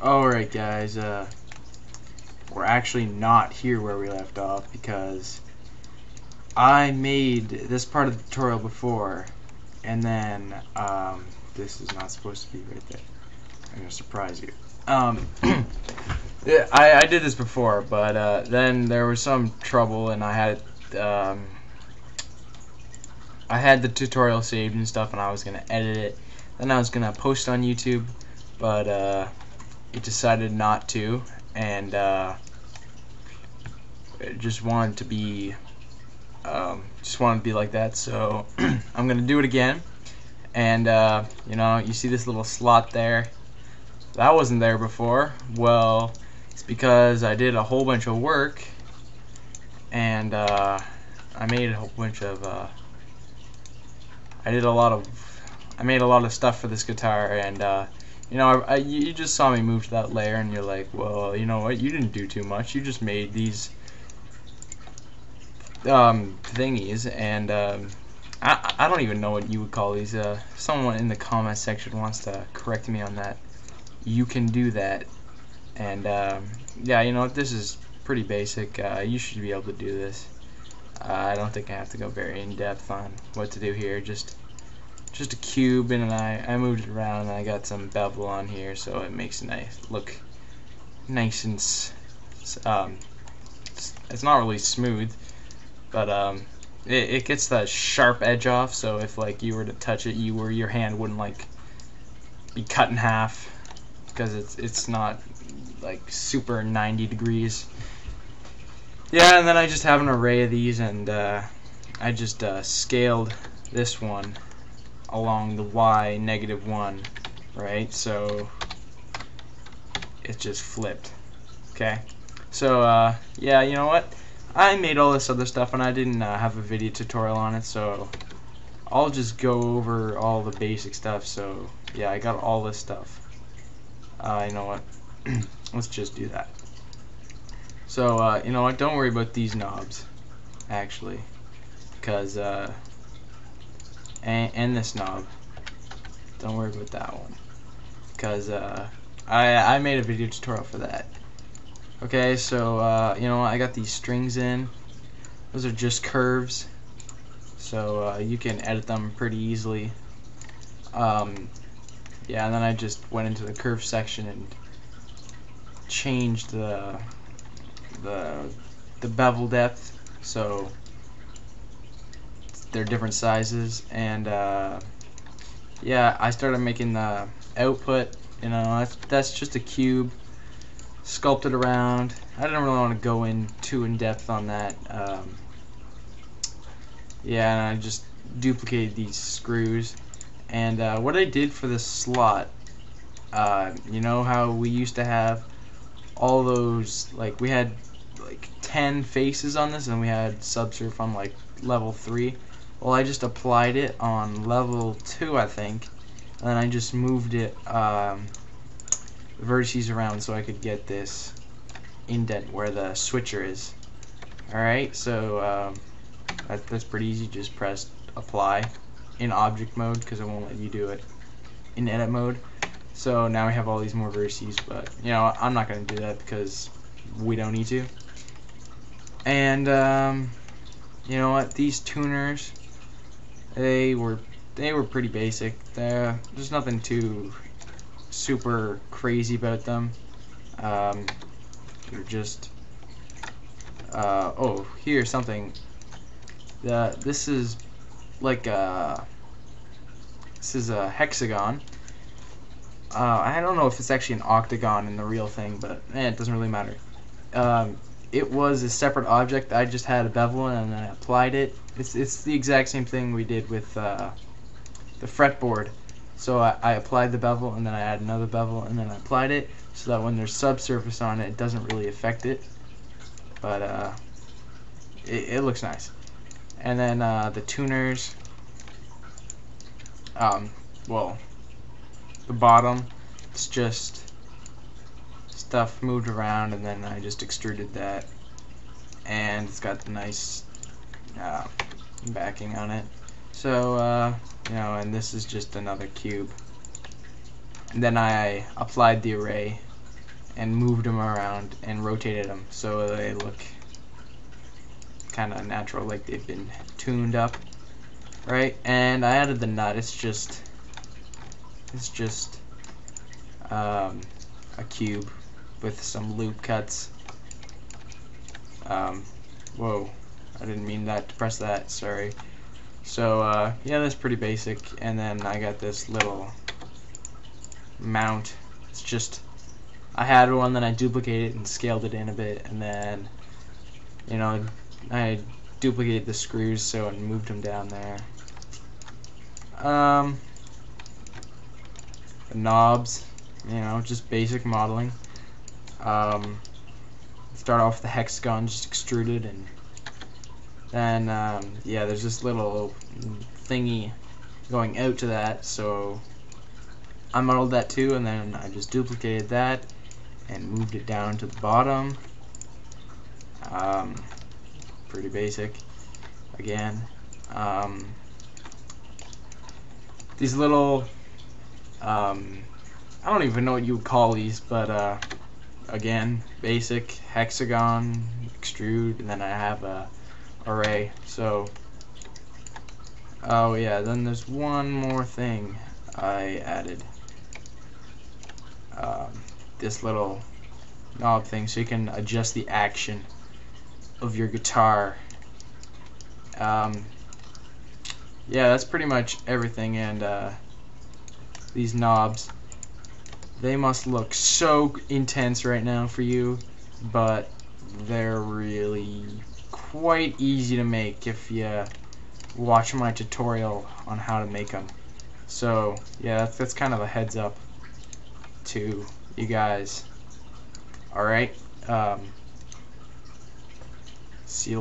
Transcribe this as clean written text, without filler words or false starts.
Alright guys, we're actually not here where we left off because I made this part of the tutorial before, and then this is not supposed to be right there. I'm gonna surprise you. I did this before, but then there was some trouble and I had the tutorial saved and stuff, and I was gonna edit it. Then I was gonna post on YouTube, but it decided not to, and it just wanted to be like that. So I'm gonna do it again, and you know, you see this little slot there? That wasn't there before. Well, it's because I did a whole bunch of work, and I made a whole bunch of I made a lot of stuff for this guitar, and you know, you just saw me move to that layer, and you're like, well, you know what? You didn't do too much. You just made these thingies, and I don't even know what you would call these. Someone in the comment section wants to correct me on that. You can do that, and yeah, you know what? This is pretty basic. You should be able to do this. I don't think I have to go very in depth on what to do here. Just a cube, and I moved it around, and I got some bevel on here, so it makes it look nice and it's not really smooth, but it gets that sharp edge off. So if like you were to touch it, your hand wouldn't like be cut in half, because it's not like super 90 degrees. Yeah, and then I just have an array of these, and I just scaled this one along the y -1, right? So it just flipped. Okay, so yeah, you know what? I made all this other stuff, and I didn't have a video tutorial on it, so I'll just go over all the basic stuff. So yeah, I got all this stuff. You know what? Let's just do that. So you know what? Don't worry about these knobs, actually, because and this knob. Don't worry about that one, because I made a video tutorial for that. Okay, so you know, I got these strings in. Those are just curves, so you can edit them pretty easily. Yeah, and then I just went into the curve section and changed the bevel depth, so they're different sizes, and yeah, I started making the output. You know, that's just a cube sculpted around. I didn't really want to go in too in depth on that. Yeah, and I just duplicated these screws, and what I did for this slot, you know how we used to have all those, like we had like 10 faces on this, and we had subsurf on like level 3. Well, I just applied it on level 2, I think, and then I just moved it vertices around so I could get this indent where the switcher is. Alright, so that's pretty easy. Just press apply in object mode, because it won't let you do it in edit mode. So now we have all these more vertices, but you know, I'm not going to do that because we don't need to. And you know what, these tuners, they were pretty basic. There's nothing too super crazy about them. They're just oh, here's something. This is like a hexagon. I don't know if it's actually an octagon in the real thing, but it doesn't really matter. It was a separate object. I just had a bevel and then I applied it. It's the exact same thing we did with the fretboard. So I applied the bevel, and then I add another bevel, and then I applied it, so that when there's subsurface on it, it doesn't really affect it. But it looks nice. And then the tuners, well, the bottom, it's just stuff moved around, and then I just extruded that, and it's got the nice backing on it. So you know, and this is just another cube. And then I applied the array and moved them around and rotated them so they look kind of natural, like they've been tuned up, right? And I added the nut. It's just a cube with some loop cuts. Whoa, I didn't mean that to press that, sorry. So yeah, that's pretty basic. And then I got this little mount. It's just, I had one, then I duplicated it and scaled it in a bit, and then, you know, I duplicated the screws so and moved them down there. The knobs, you know, just basic modeling. Start off with the hexagon, just extruded, and then yeah, there's this little thingy going out to that, so I modeled that too, and then I just duplicated that and moved it down to the bottom. Pretty basic again. These little I don't even know what you would call these, but again, basic hexagon, extrude, and then I have a array. So, oh yeah, then there's one more thing I added. This little knob thing, so you can adjust the action of your guitar. Yeah, that's pretty much everything. And these knobs, they must look so intense right now for you, but they're really quite easy to make if you watch my tutorial on how to make them. So yeah, that's kind of a heads up to you guys. Alright, see you